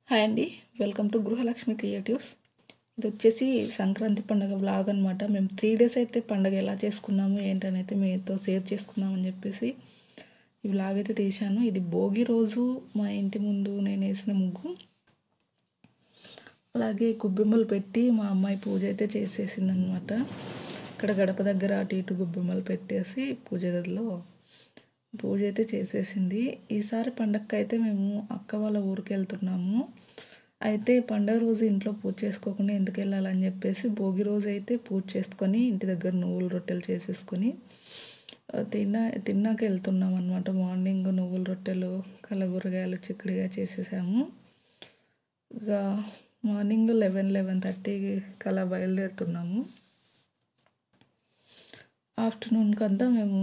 Hi అండి. Welcome to Gruhalakshmi creatives. ఇది వచ్చేసి సంక్రాంతి పండుగ వ్లాగ్ అనమాట. మేము 3 డేస్ అయితే పండుగ ఎలా చేసుకున్నాము ఏంటని అయితే మీతో షేర్ చేసుకుందామని చెప్పేసి ఈ వ్లాగ్ అయితే తీశాను. ఇది భోగి రోజు మా ఇంటి ముందు నేను వేసిన ముగ్గు. అలాగే గొబ్బెమ్మలు పెట్టి మా అమ్మాయి పూజ అయితే చేసేసిందనమాట. ఇక్కడ గడప దగ్గర అటు ఇటు గొబ్బెమ్మలు పెట్టేసి పూజ గదిలో పూజ అయితే చేసేసింది. ఈసారి పండగకి అయితే మేము అక్క వాళ్ళ ఊరికి వెళ్తున్నాము. అయితే పండగ రోజు ఇంట్లో పూజ చేసుకోకుండా ఎందుకు వెళ్ళాలని చెప్పేసి భోగి రోజు అయితే పూజ చేసుకొని ఇంటి దగ్గర నువ్వుల రొట్టెలు చేసేసుకొని తిన్నాక వెళ్తున్నాం అనమాట. మార్నింగ్ నువ్వుల రొట్టెలు కలగూరగాయలు చిక్కుడుగా చేసేసాము. ఇక మార్నింగ్ 11:30 కలా బయలుదేరుతున్నాము. ఆఫ్టర్నూన్కి అంతా మేము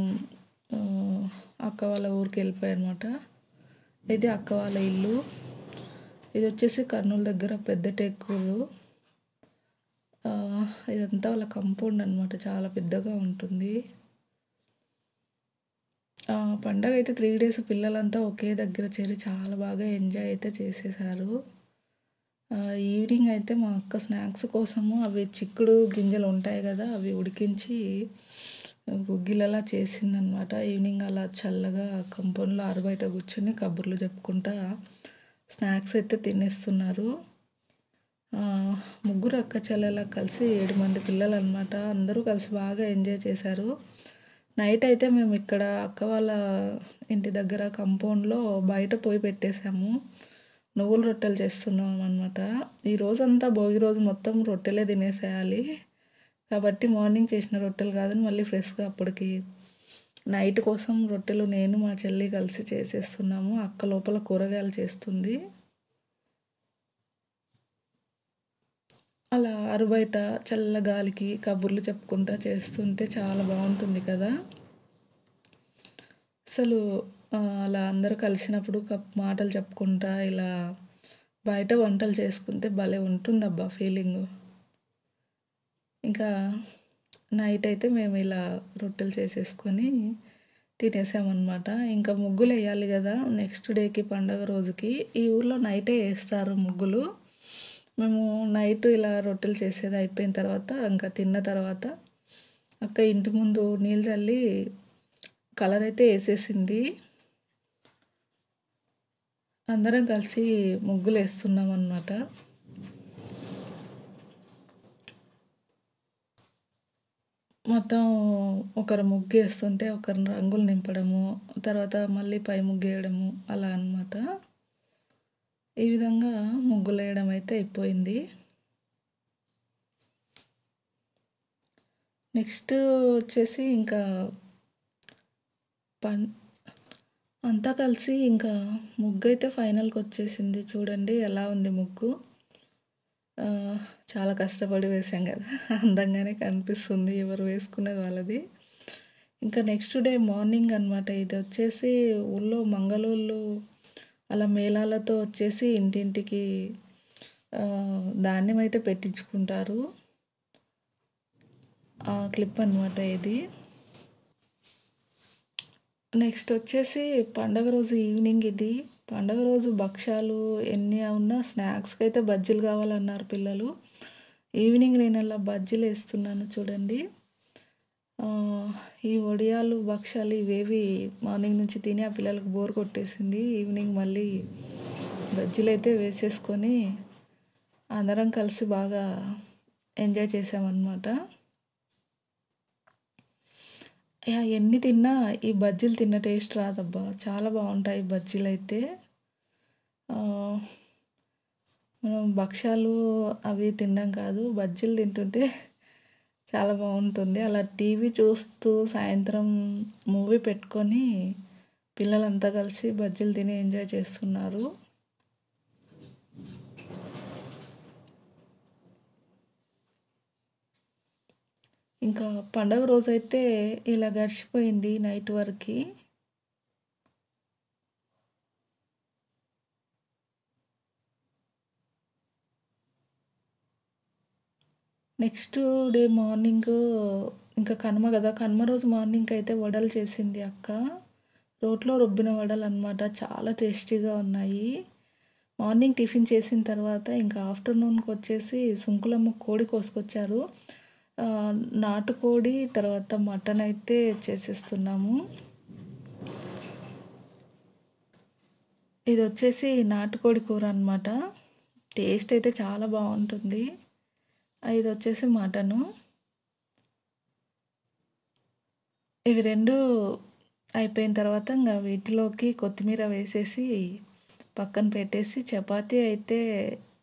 అక్క వాళ్ళ ఊరికి వెళ్ళిపోయామన్నమాట. ఇది అక్క వాళ్ళ ఇల్లు. ఇది వచ్చేసి కర్నూలు దగ్గర పెద్ద టేకూరు. ఇదంతా వాళ్ళ కంపౌండ్ అనమాట. చాలా పెద్దగా ఉంటుంది. పండగ అయితే 3 డేస్ పిల్లలంతా ఒకే దగ్గర చేరి చాలా బాగా ఎంజాయ్ అయితే చేసేసారు. ఈవినింగ్ అయితే మా అక్క స్నాక్స్ కోసము అవి చిక్కుడు గింజలు ఉంటాయి కదా, అవి ఉడికించి గుగ్గిలలా చేసిందనమాట. ఈవినింగ్ అలా చల్లగా కంపౌండ్లో ఆరుబయట కూర్చొని కబుర్లు చెప్పుకుంటా స్నాక్స్ అయితే తినేస్తున్నారు. ముగ్గురు అక్క చెల్లెలా కలిసి 7 మంది పిల్లలు అనమాట. అందరూ కలిసి బాగా ఎంజాయ్ చేశారు. నైట్ అయితే మేము ఇక్కడ అక్క వాళ్ళ ఇంటి దగ్గర కంపౌండ్లో బయట పోయి పెట్టేశాము. నువ్వుల రొట్టెలు చేస్తున్నాం అనమాట. ఈ రోజంతా భోగి రోజు మొత్తం రొట్టెలే తినేసేయాలి కాబట్టి మార్నింగ్ చేసిన రొట్టెలు కాదని మళ్ళీ ఫ్రెష్గా అప్పటికి నైట్ కోసం రొట్టెలు నేను మా చెల్లి కలిసి చేసేస్తున్నాము. అక్క లోపల కూరగాయలు చేస్తుంది. అలా ఆరుబయట చల్ల గాలికి కబుర్లు చెప్పుకుంటా చేస్తుంటే చాలా బాగుంటుంది కదా. అసలు అలా అందరూ కలిసినప్పుడు మాటలు చెప్పుకుంటా ఇలా బయట వంటలు చేసుకుంటే భలే ఉంటుందబ్బా ఫీలింగు. ఇంకా నైట్ అయితే మేము ఇలా రొట్టెలు చేసేసుకొని తినేసామన్నమాట. ఇంకా ముగ్గులు వేయాలి కదా నెక్స్ట్ డేకి పండగ రోజుకి. ఈ ఊర్లో నైటే వేస్తారు ముగ్గులు. మేము నైట్ ఇలా రొట్టెలు చేసేది అయిపోయిన తర్వాత ఇంకా తిన్న తర్వాత అక్క ఇంటి ముందు నీళ్ళు చల్లి కలర్ అయితే వేసేసింది. అందరం కలిసి ముగ్గులు వేస్తున్నాం అన్నమాట. మొత్తం ఒకరు ముగ్గు వేస్తుంటే ఒకరు రంగులు నింపడము, తర్వాత మళ్ళీ పై ముగ్గు వేయడము అలా అన్నమాట. ఈ విధంగా ముగ్గులు వేయడం అయితే అయిపోయింది. నెక్స్ట్ వచ్చేసి ఇంకా అంతా కలిసి ఇంకా ముగ్గు అయితే ఫైనల్కి వచ్చేసింది. చూడండి ఎలా ఉంది ముగ్గు. చాలా కష్టపడి వేసాం కదా, అందంగానే కనిపిస్తుంది. ఎవరు వేసుకునేది వాళ్ళది. ఇంకా నెక్స్ట్ డే మార్నింగ్ అనమాట. ఇది వచ్చేసి ఊళ్ళో మంగళోళ్ళు అలా మేళాలతో వచ్చేసి ఇంటింటికి ధాన్యం అయితే పెట్టించుకుంటారు. ఆ క్లిప్ అనమాట ఇది. నెక్స్ట్ వచ్చేసి పండగ రోజు ఈవినింగ్ ఇది. పండగ రోజు భక్షాలు ఎన్ని ఉన్నా స్నాక్స్కి అయితే బజ్జీలు కావాలన్నారు పిల్లలు. ఈవినింగ్ నేను అలా బజ్జీలు వేస్తున్నాను చూడండి. ఈ వడియాలు భక్షాలు ఇవేవి మార్నింగ్ నుంచి తిని ఆ పిల్లలకు బోర్ కొట్టేసింది. ఈవినింగ్ మళ్ళీ బజ్జీలు అయితే వేసేసుకొని అందరం కలిసి బాగా ఎంజాయ్ చేసామన్నమాట. ఎన్ని తిన్నా ఈ బజ్జీలు తిన్న టేస్ట్ రాదబ్బా. చాలా బాగుంటాయి బజ్జీలు అయితే. మనం భక్షాలు అవి తినడం కాదు, బజ్జీలు తింటుంటే చాలా బాగుంటుంది. అలా టీవీ చూస్తూ సాయంత్రం మూవీ పెట్టుకొని పిల్లలంతా కలిసి బజ్జీలు తిని ఎంజాయ్ చేస్తున్నారు. ఇంకా పండగ రోజైతే ఇలా గడిచిపోయింది నైట్ వరకు. నెక్స్ట్ డే మార్నింగ్ ఇంకా కనుమ కదా, కనుమ రోజు మార్నింగ్ అయితే వడలు చేసింది అక్క. రోట్లో రుబ్బిన వడలు అనమాట. చాలా టేస్టీగా ఉన్నాయి. మార్నింగ్ టిఫిన్ చేసిన తర్వాత ఇంకా ఆఫ్టర్నూన్కి వచ్చేసి సుంకులమ్మ కోడి కోసుకొచ్చారు. నాటుకోడి తర్వాత మటన్ అయితే చేసేస్తున్నాము. ఇది వచ్చేసి నాటుకోడి కూర అనమాట. టేస్ట్ అయితే చాలా బాగుంటుంది. ఇది వచ్చేసి మటను. ఇవి రెండు అయిపోయిన తర్వాత ఇంకా వీటిలోకి కొత్తిమీర వేసేసి పక్కన పెట్టేసి చపాతీ అయితే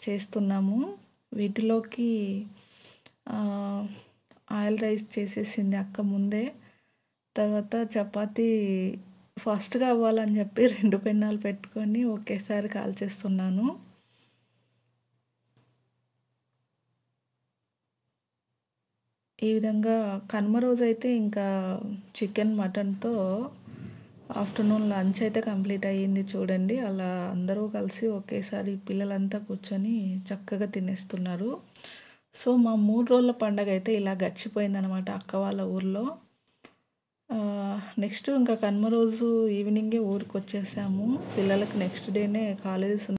చేస్తున్నాము. వీటిలోకి ఆయిల్ రైస్ చేసేసింది అక్క ముందే. తర్వాత చపాతీ ఫాస్ట్గా అవ్వాలని చెప్పి 2 పెన్నాలు పెట్టుకొని ఒకేసారి కాల్చేస్తున్నాను. ఈ విధంగా కనుమ రోజైతే ఇంకా చికెన్ మటన్తో ఆఫ్టర్నూన్ లంచ్ అయితే కంప్లీట్ అయ్యింది చూడండి. అలా అందరూ కలిసి ఒకేసారి పిల్లలంతా కూర్చొని చక్కగా తినేస్తున్నారు. సో మా 3 రోజుల పండగ అయితే ఇలా గడిచిపోయిందనమాట అక్క వాళ్ళ ఊర్లో. నెక్స్ట్ ఇంకా కనుమ రోజు ఈవినింగే ఊరికి వచ్చేసాము. పిల్లలకి నెక్స్ట్ డేనే కాలేజెస్